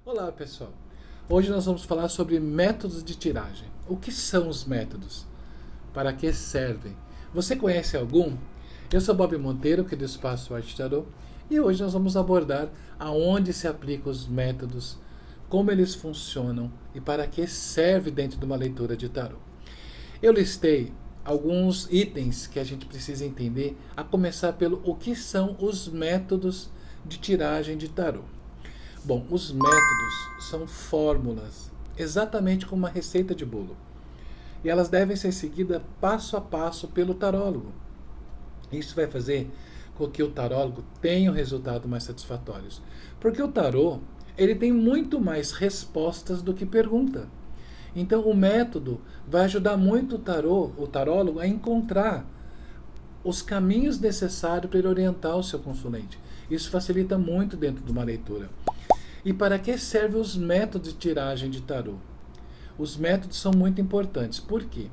Olá, pessoal. Hoje nós vamos falar sobre métodos de tiragem. O que são os métodos? Para que servem? Você conhece algum? Eu sou Bob Monteiro, aqui do Espaço Arte Tarot, e hoje nós vamos abordar aonde se aplicam os métodos, como eles funcionam e para que serve dentro de uma leitura de tarot. Eu listei alguns itens que a gente precisa entender, a começar pelo o que são os métodos de tiragem de tarot. Bom, os métodos são fórmulas, exatamente como uma receita de bolo. E elas devem ser seguidas passo a passo pelo tarólogo. Isso vai fazer com que o tarólogo tenha resultados mais satisfatórios. Porque o tarô, ele tem muito mais respostas do que pergunta. Então o método vai ajudar muito o tarólogo a encontrar os caminhos necessários para ele orientar o seu consulente. Isso facilita muito dentro de uma leitura. E para que servem os métodos de tiragem de tarô? Os métodos são muito importantes. Por quê?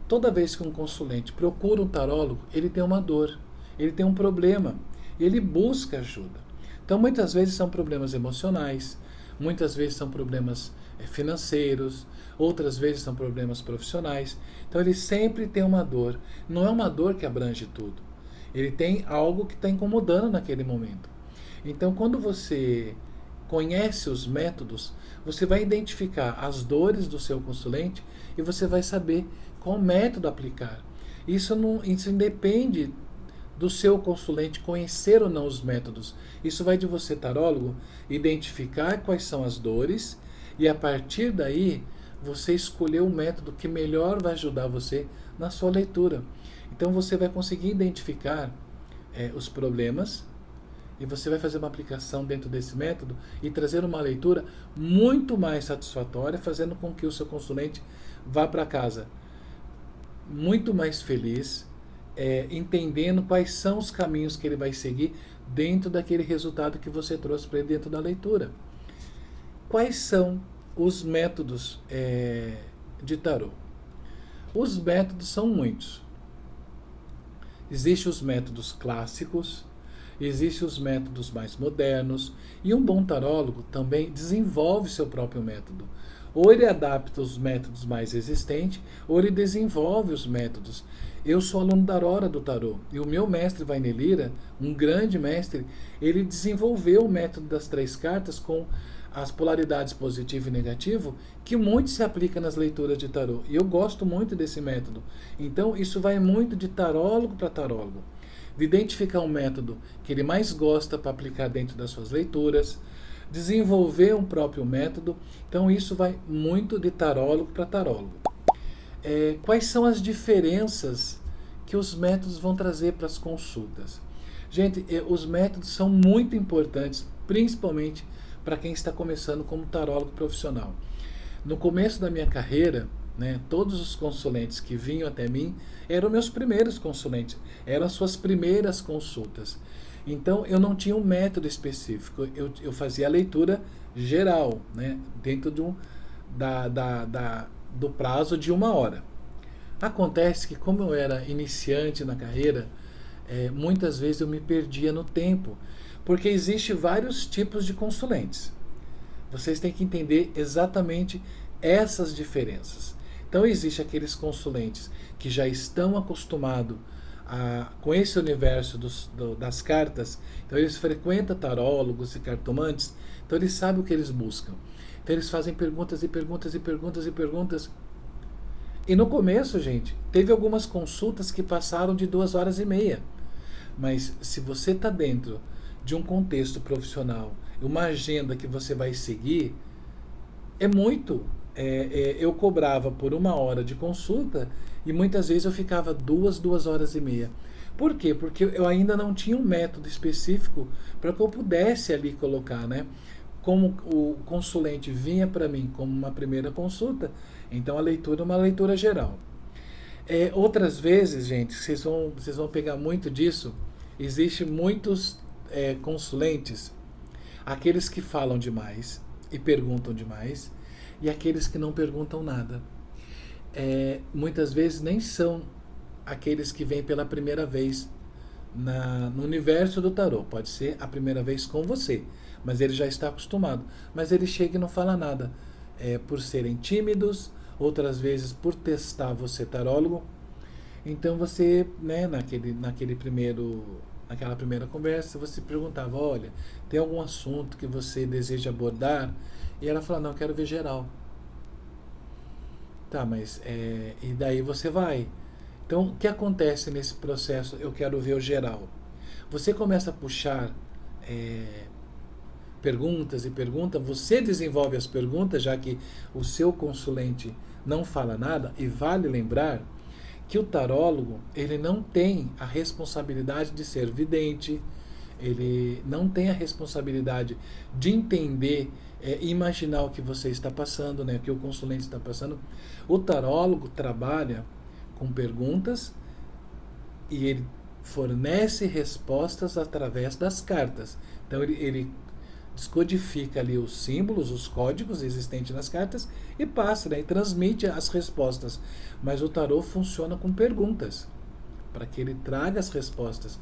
Toda vez que um consulente procura um tarólogo, ele tem uma dor, ele tem um problema, ele busca ajuda. Então muitas vezes são problemas emocionais, muitas vezes são problemas financeiros, outras vezes são problemas profissionais. Então ele sempre tem uma dor. Não é uma dor que abrange tudo. Ele tem algo que está incomodando naquele momento. Então quando você conhece os métodos, você vai identificar as dores do seu consulente e você vai saber qual método aplicar. Isso independe do seu consulente conhecer ou não os métodos. Isso vai de você, tarólogo, identificar quais são as dores e a partir daí você escolher o método que melhor vai ajudar você na sua leitura. Então você vai conseguir identificar os problemas e você vai fazer uma aplicação dentro desse método e trazer uma leitura muito mais satisfatória, fazendo com que o seu consulente vá para casa muito mais feliz, entendendo quais são os caminhos que ele vai seguir dentro daquele resultado que você trouxe para ele dentro da leitura. Quais são os métodos de tarô? Os métodos são muitos. Existem os métodos clássicos, existem os métodos mais modernos, e um bom tarólogo também desenvolve seu próprio método. Ou ele adapta os métodos mais existentes, ou ele desenvolve os métodos. Eu sou aluno da Aurora do Tarô, e o meu mestre Vainelira, um grande mestre, ele desenvolveu o método das 3 cartas com as polaridades positivo e negativo, que muito se aplica nas leituras de tarô. E eu gosto muito desse método. Então isso vai muito de tarólogo para tarólogo. De identificar um método que ele mais gosta para aplicar dentro das suas leituras, desenvolver um próprio método. Então isso vai muito de tarólogo para tarólogo. Quais são as diferenças que os métodos vão trazer para as consultas? Gente, os métodos são muito importantes, principalmente para quem está começando como tarólogo profissional. No começo da minha carreira, todos os consulentes que vinham até mim eram meus primeiros consulentes, eram as suas primeiras consultas. Então eu não tinha um método específico, eu fazia a leitura geral, dentro do prazo de 1 hora. Acontece que como eu era iniciante na carreira, muitas vezes eu me perdia no tempo, porque existem vários tipos de consulentes. Vocês têm que entender exatamente essas diferenças. Então existem aqueles consulentes que já estão acostumados com esse universo das cartas, então eles frequentam tarólogos e cartomantes, então eles sabem o que eles buscam. Então eles fazem perguntas e perguntas e perguntas e perguntas. E no começo, gente, teve algumas consultas que passaram de 2 horas e meia. Mas se você está dentro de um contexto profissional, uma agenda que você vai seguir, é muito. Eu cobrava por 1 hora de consulta e muitas vezes eu ficava 2 horas e meia. Por quê? Porque eu ainda não tinha um método específico para que eu pudesse ali colocar, Como o consulente vinha para mim como uma primeira consulta, então a leitura é uma leitura geral. Outras vezes, gente, vocês vão pegar muito disso, existem muitos consulentes, aqueles que falam demais e perguntam demais, e aqueles que não perguntam nada. Muitas vezes nem são aqueles que vêm pela primeira vez no universo do tarô. Pode ser a primeira vez com você, mas ele já está acostumado. Mas ele chega e não fala nada. Por serem tímidos, outras vezes por testar você tarólogo. Então você, né, naquela primeira conversa, você perguntava, olha, tem algum assunto que você deseja abordar? E ela fala, não, quero ver geral. Tá, mas e daí você vai. Então, o que acontece nesse processo? Eu quero ver o geral. Você começa a puxar perguntas e pergunta, você desenvolve as perguntas, já que o seu consulente não fala nada, e vale lembrar que o tarólogo, ele não tem a responsabilidade de ser vidente, ele não tem a responsabilidade de entender, imaginar o que você está passando, né, o que o consulente está passando. O tarólogo trabalha com perguntas e ele fornece respostas através das cartas. Então ele descodifica ali os símbolos, os códigos existentes nas cartas e passa, né, e transmite as respostas. Mas o tarô funciona com perguntas, para que ele traga as respostas.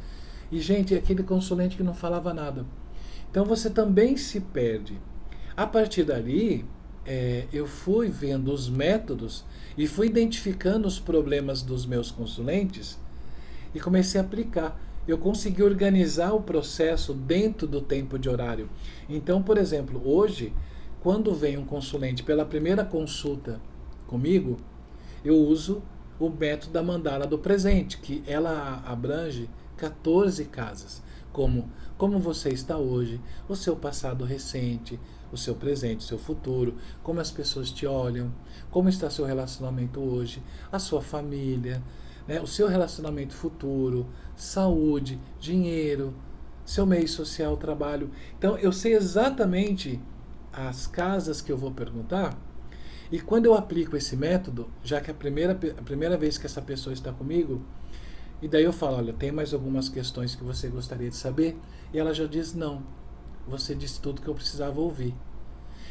E, gente, é aquele consulente que não falava nada. Então você também se perde. A partir dali, eu fui vendo os métodos e fui identificando os problemas dos meus consulentes e comecei a aplicar. Eu consegui organizar o processo dentro do tempo de horário. Então, por exemplo, hoje, quando vem um consulente pela primeira consulta comigo, eu uso o método da mandala do presente, que ela abrange 14 casas, como você está hoje, o seu passado recente, o seu presente, o seu futuro, como as pessoas te olham, como está seu relacionamento hoje, a sua família, né, o seu relacionamento futuro, saúde, dinheiro, seu meio social, trabalho. Então eu sei exatamente as casas que eu vou perguntar, e quando eu aplico esse método, já que a primeira vez que essa pessoa está comigo, e daí eu falo, olha, tem mais algumas questões que você gostaria de saber? E ela já diz, não, você disse tudo que eu precisava ouvir.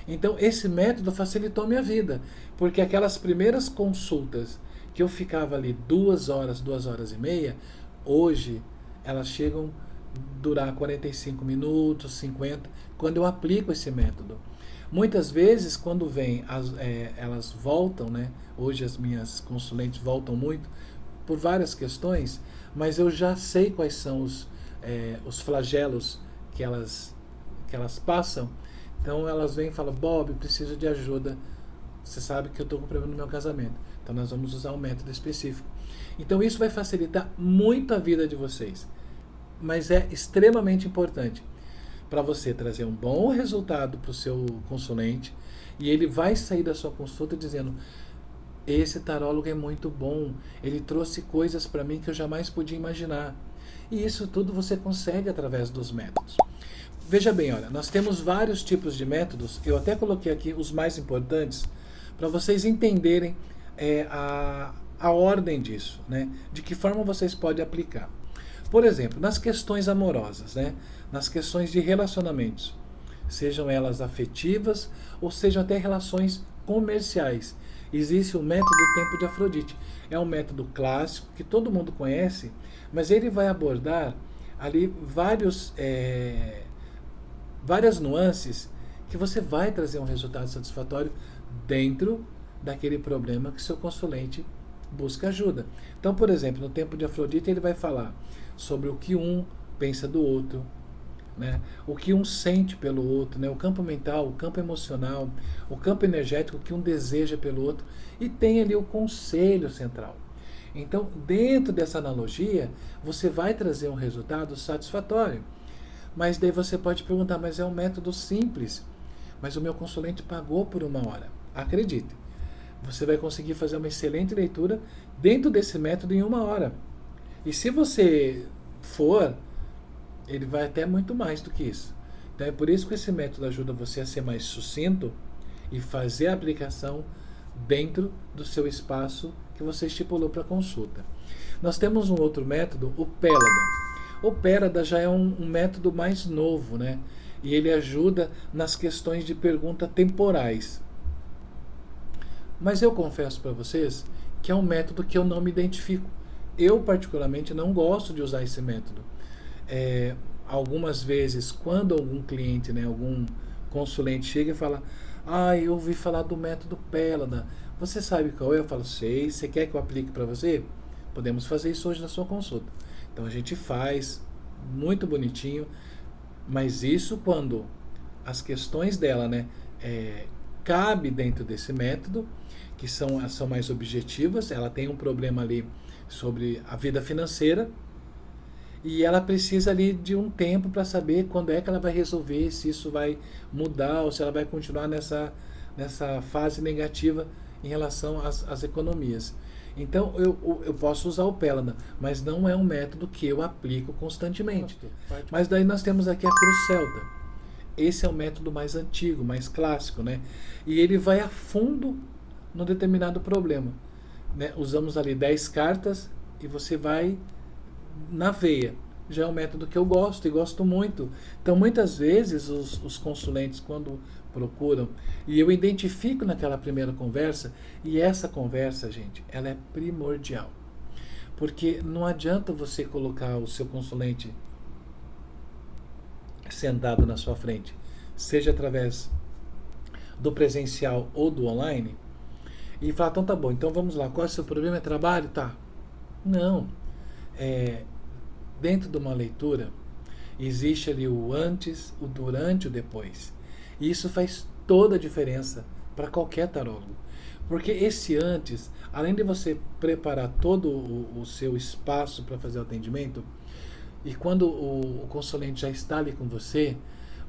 Então esse método facilitou a minha vida, porque aquelas primeiras consultas que eu ficava ali 2 horas, 2 horas e meia, hoje elas chegam a durar 45 minutos, 50, quando eu aplico esse método. Muitas vezes, quando vem, elas voltam, né? Hoje as minhas consulentes voltam muito, por várias questões, mas eu já sei quais são os flagelos que elas passam. Então elas vêm e falam, Bob, preciso de ajuda. Você sabe que eu estou com problema no meu casamento. Então nós vamos usar um método específico. Então isso vai facilitar muito a vida de vocês. Mas é extremamente importante para você trazer um bom resultado para o seu consulente, e ele vai sair da sua consulta dizendo, esse tarólogo é muito bom, ele trouxe coisas para mim que eu jamais podia imaginar. E isso tudo você consegue através dos métodos. Veja bem, olha, nós temos vários tipos de métodos, eu até coloquei aqui os mais importantes, para vocês entenderem a ordem disso, né? De que forma vocês podem aplicar. Por exemplo, nas questões amorosas, né? Nas questões de relacionamentos, sejam elas afetivas ou sejam até relações comerciais, existe o método Tempo de Afrodite. É um método clássico que todo mundo conhece, mas ele vai abordar ali várias nuances que você vai trazer um resultado satisfatório dentro daquele problema que seu consulente busca ajuda. Então, por exemplo, no Tempo de Afrodite ele vai falar sobre o que um pensa do outro, né? O que um sente pelo outro, né? O campo mental, o campo emocional, o campo energético, o que um deseja pelo outro, e tem ali o conselho central. Então, dentro dessa analogia, você vai trazer um resultado satisfatório. Mas daí você pode perguntar, mas é um método simples, mas o meu consulente pagou por 1 hora. Acredite, você vai conseguir fazer uma excelente leitura dentro desse método em 1 hora. E se você for, ele vai até muito mais do que isso. Então é por isso que esse método ajuda você a ser mais sucinto e fazer a aplicação dentro do seu espaço que você estipulou para consulta. Nós temos um outro método, o Pélada. O Pélada já é um método mais novo, né? E ele ajuda nas questões de pergunta temporais. Mas eu confesso para vocês que é um método que eu não me identifico. Eu, particularmente, não gosto de usar esse método. algumas vezes, quando algum cliente, né, algum consulente chega e fala: ah, eu ouvi falar do método Pélada, você sabe qual é? Eu falo: sei. Você quer que eu aplique para você? Podemos fazer isso hoje na sua consulta. Então a gente faz muito bonitinho, mas isso quando as questões dela, né, cabe dentro desse método, que são mais objetivas. Ela tem um problema ali sobre a vida financeira e ela precisa ali de um tempo para saber quando é que ela vai resolver, se isso vai mudar ou se ela vai continuar nessa fase negativa em relação às economias. Então eu posso usar o Pélada, mas não é um método que eu aplico constantemente. Mas daí nós temos aqui a Cruz Celta. Esse é o método mais antigo, mais clássico, né? E ele vai a fundo no determinado problema, né? Usamos ali 10 cartas e você vai na veia. Já é um método que eu gosto e gosto muito. Então, muitas vezes, os consulentes, quando procuram, e eu identifico naquela primeira conversa, e essa conversa, gente, ela é primordial. Porque não adianta você colocar o seu consulente sentado na sua frente, seja através do presencial ou do online, e falar: então tá bom, então vamos lá, qual é o seu problema? É trabalho? Tá. Não. Dentro de uma leitura, existe ali o antes, o durante e o depois. E isso faz toda a diferença para qualquer tarólogo. Porque esse antes, além de você preparar todo o seu espaço para fazer o atendimento, e quando o consulente já está ali com você,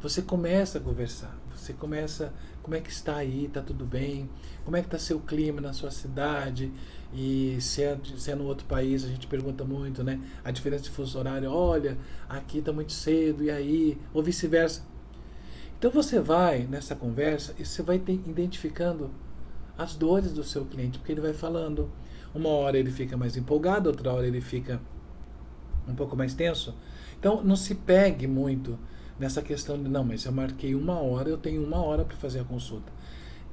você começa a conversar. Você começa: como é que está aí? Está tudo bem? Como é que está seu clima na sua cidade? E se é no outro país, a gente pergunta muito, né? A diferença de fuso horário: olha, aqui está muito cedo, e aí? Ou vice-versa. Então você vai nessa conversa e você vai identificando as dores do seu cliente, porque ele vai falando. Uma hora ele fica mais empolgado, outra hora ele fica um pouco mais tenso. Então não se pegue muito nessa questão de: não, mas eu marquei 1 hora, eu tenho 1 hora para fazer a consulta.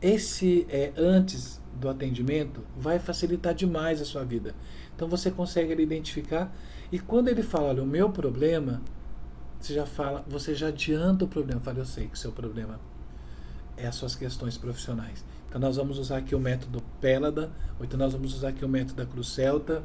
Esse antes do atendimento vai facilitar demais a sua vida. Então você consegue identificar, e quando ele fala: olha, o meu problema, você já adianta o problema. Fala: eu sei que o seu problema é as suas questões profissionais. Então nós vamos usar aqui o método Pélada, ou então nós vamos usar aqui o método da Cruz Celta,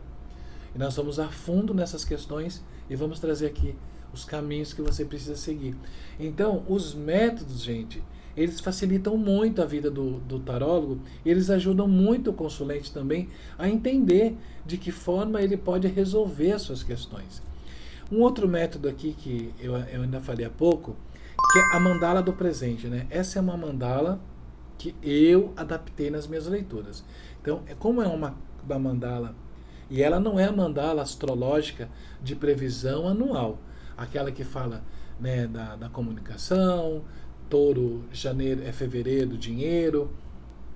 e nós vamos a fundo nessas questões e vamos trazer aqui os caminhos que você precisa seguir. Então, os métodos, gente, eles facilitam muito a vida do tarólogo, e eles ajudam muito o consulente também a entender de que forma ele pode resolver as suas questões. Um outro método aqui que eu ainda falei há pouco, que é a mandala do presente, né? Essa é uma mandala que eu adaptei nas minhas leituras. Então, como é uma mandala, e ela não é a mandala astrológica de previsão anual, aquela que fala, né, da comunicação, touro, janeiro, fevereiro, dinheiro,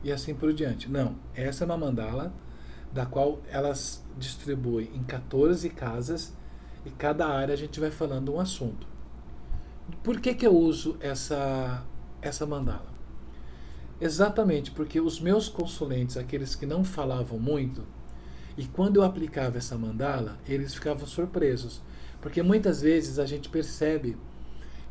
e assim por diante. Não, essa é uma mandala da qual elas distribuem em 14 casas, e cada área a gente vai falando um assunto. Por que eu uso essa mandala? Exatamente porque os meus consulentes, aqueles que não falavam muito, e quando eu aplicava essa mandala, eles ficavam surpresos. Porque muitas vezes a gente percebe,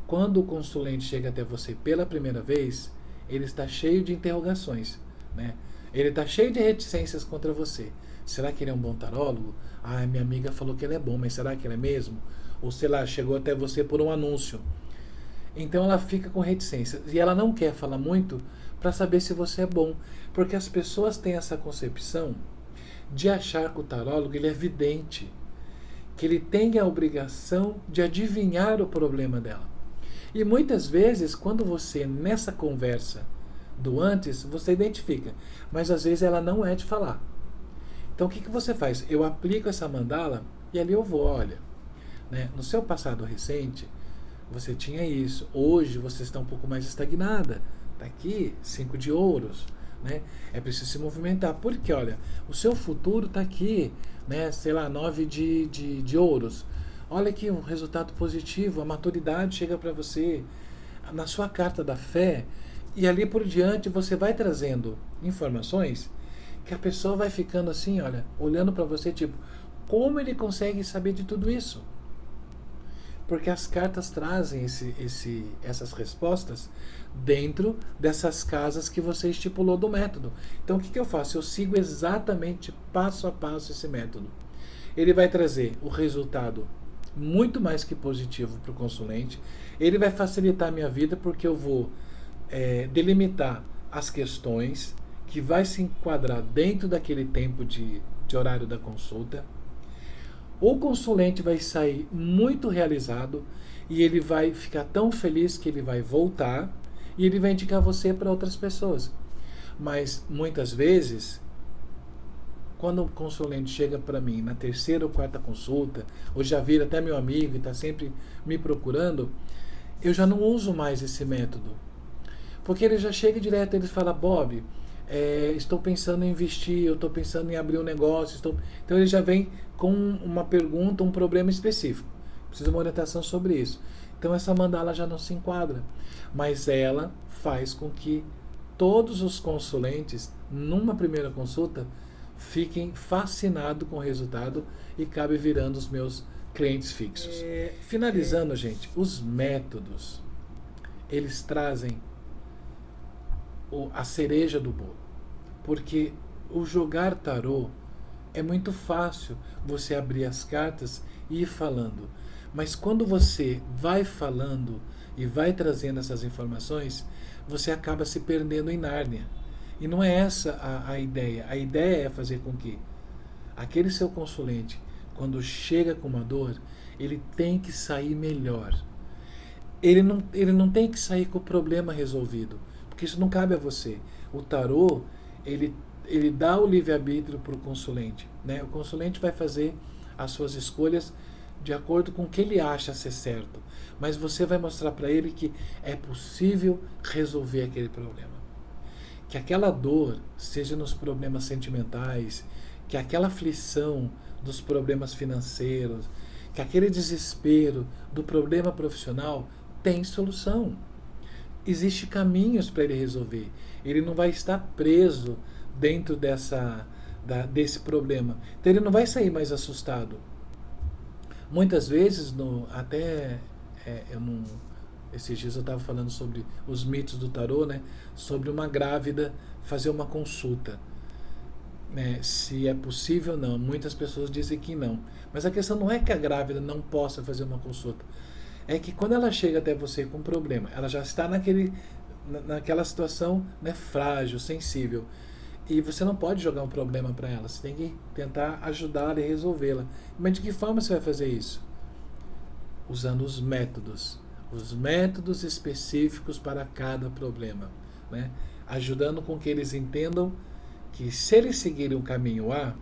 quando o consulente chega até você pela primeira vez, ele está cheio de interrogações, né? Ele está cheio de reticências contra você. Será que ele é um bom tarólogo? Ah, minha amiga falou que ele é bom, mas será que ele é mesmo? Ou sei lá, chegou até você por um anúncio. Então ela fica com reticências. E ela não quer falar muito para saber se você é bom. Porque as pessoas têm essa concepção de achar que o tarólogo ele é vidente, que ele tem a obrigação de adivinhar o problema dela. E muitas vezes, quando você, nessa conversa do antes, você identifica, mas às vezes ela não é de falar. Então o que você faz? Eu aplico essa mandala e ali eu vou: olha, né, no seu passado recente você tinha isso, hoje você está um pouco mais estagnada, está aqui 5 de ouros, né? É preciso se movimentar, porque olha, o seu futuro está aqui, né? Sei lá, 9 de ouros. Olha aqui um resultado positivo, a maturidade chega para você na sua carta da fé, e ali por diante você vai trazendo informações que a pessoa vai ficando assim, olha, olhando para você, tipo: como ele consegue saber de tudo isso? Porque as cartas trazem essas respostas dentro dessas casas que você estipulou do método. Então o que eu faço? Eu sigo exatamente passo a passo esse método. Ele vai trazer o resultado muito mais que positivo para o consulente. Ele vai facilitar a minha vida porque eu vou delimitar as questões que vai se enquadrar dentro daquele tempo de horário da consulta. O consulente vai sair muito realizado e ele vai ficar tão feliz que ele vai voltar e ele vai indicar você para outras pessoas. Mas muitas vezes, quando o consulente chega para mim na terceira ou quarta consulta, ou já vira até meu amigo e está sempre me procurando, eu já não uso mais esse método. Porque ele já chega direto, ele fala: Bob, estou pensando em investir, eu estou pensando em abrir um negócio. Então ele já vem com uma pergunta, um problema específico. Precisa de uma orientação sobre isso. Então essa mandala já não se enquadra. Mas ela faz com que todos os consulentes, numa primeira consulta, fiquem fascinados com o resultado e acabem virando os meus clientes fixos. Finalizando, gente, os métodos, eles trazem a cereja do bolo. Porque o jogar tarô é muito fácil você abrir as cartas e ir falando. Mas quando você vai falando e vai trazendo essas informações, você acaba se perdendo em Nárnia. E não é essa a ideia. A ideia é fazer com que aquele seu consulente, quando chega com uma dor, ele tem que sair melhor. Ele não tem que sair com o problema resolvido, porque isso não cabe a você. O tarô, ele dá o livre-arbítrio para o consulente, né? O consulente vai fazer as suas escolhas de acordo com o que ele acha ser certo. Mas você vai mostrar para ele que é possível resolver aquele problema. Que aquela dor, seja nos problemas sentimentais, que aquela aflição dos problemas financeiros, que aquele desespero do problema profissional tem solução. Existem caminhos para ele resolver. Ele não vai estar preso dentro desse problema. Então ele não vai sair mais assustado. Muitas vezes, esses dias eu estava falando sobre os mitos do tarô, né? Sobre uma grávida fazer uma consulta. Se é possível ou não. Muitas pessoas dizem que não. Mas a questão não é que a grávida não possa fazer uma consulta. É que quando ela chega até você com um problema, ela já está naquela situação, né, frágil, sensível. E você não pode jogar um problema para ela. Você tem que tentar ajudá-la e resolvê-la. Mas de que forma você vai fazer isso? Usando os métodos. Os métodos específicos para cada problema, né? Ajudando com que eles entendam que se eles seguirem o caminho A,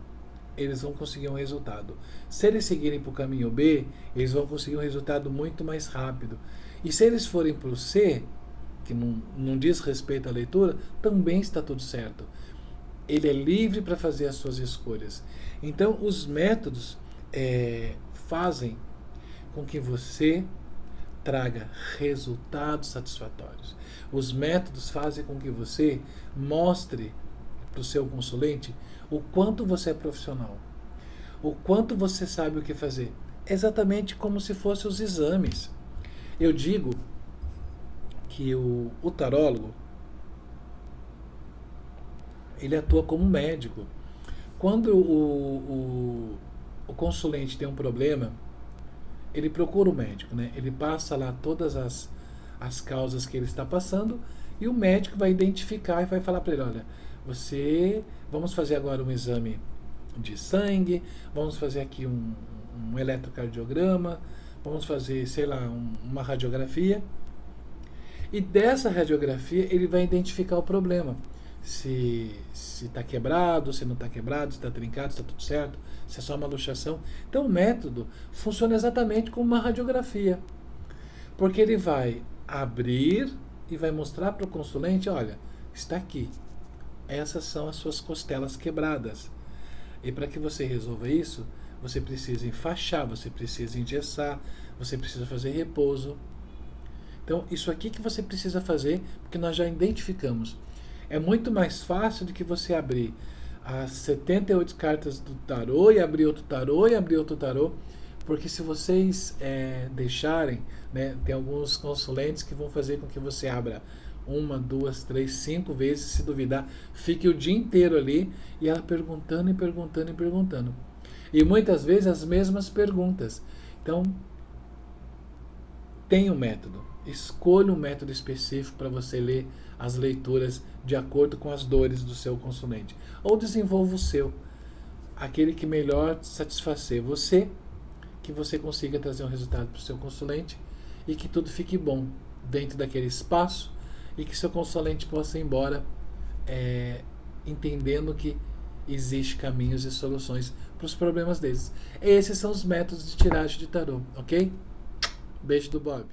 eles vão conseguir um resultado. Se eles seguirem para o caminho B, eles vão conseguir um resultado muito mais rápido. E se eles forem para o C, que não diz respeito à leitura, também está tudo certo. Ele é livre para fazer as suas escolhas. Então, os métodos fazem com que você traga resultados satisfatórios. Os métodos fazem com que você mostre para o seu consulente o quanto você é profissional, o quanto você sabe o que fazer. Exatamente como se fossem os exames. Eu digo que o tarólogo, ele atua como médico. Quando o consulente tem um problema, ele procura o médico, né? Ele passa lá todas as causas que ele está passando e o médico vai identificar e vai falar para ele: olha, vamos fazer agora um exame de sangue, vamos fazer aqui um eletrocardiograma, vamos fazer, sei lá, uma radiografia. E dessa radiografia ele vai identificar o problema. Se está quebrado, se não está quebrado, se está trincado, se está tudo certo, se é só uma luxação. Então o método funciona exatamente como uma radiografia. Porque ele vai abrir e vai mostrar para o consulente: olha, está aqui. Essas são as suas costelas quebradas. E para que você resolva isso, você precisa enfaixar, você precisa engessar, você precisa fazer repouso. Então, isso aqui que você precisa fazer, porque nós já identificamos. É muito mais fácil do que você abrir as 78 cartas do tarô e abrir outro tarô e abrir outro tarô. Porque se vocês deixarem, né, tem alguns consulentes que vão fazer com que você abra 1, 2, 3, 5 vezes, se duvidar, fique o dia inteiro ali e ela perguntando e perguntando e perguntando. E muitas vezes as mesmas perguntas. Então, tem um método. Escolha um método específico para você ler as leituras de acordo com as dores do seu consulente. Ou desenvolva o seu, aquele que melhor satisfazer você, que você consiga trazer um resultado para o seu consulente e que tudo fique bom dentro daquele espaço e que seu consulente possa ir embora entendendo que existem caminhos e soluções para os problemas deles. Esses são os métodos de tiragem de tarô, ok? Beijo do Bob.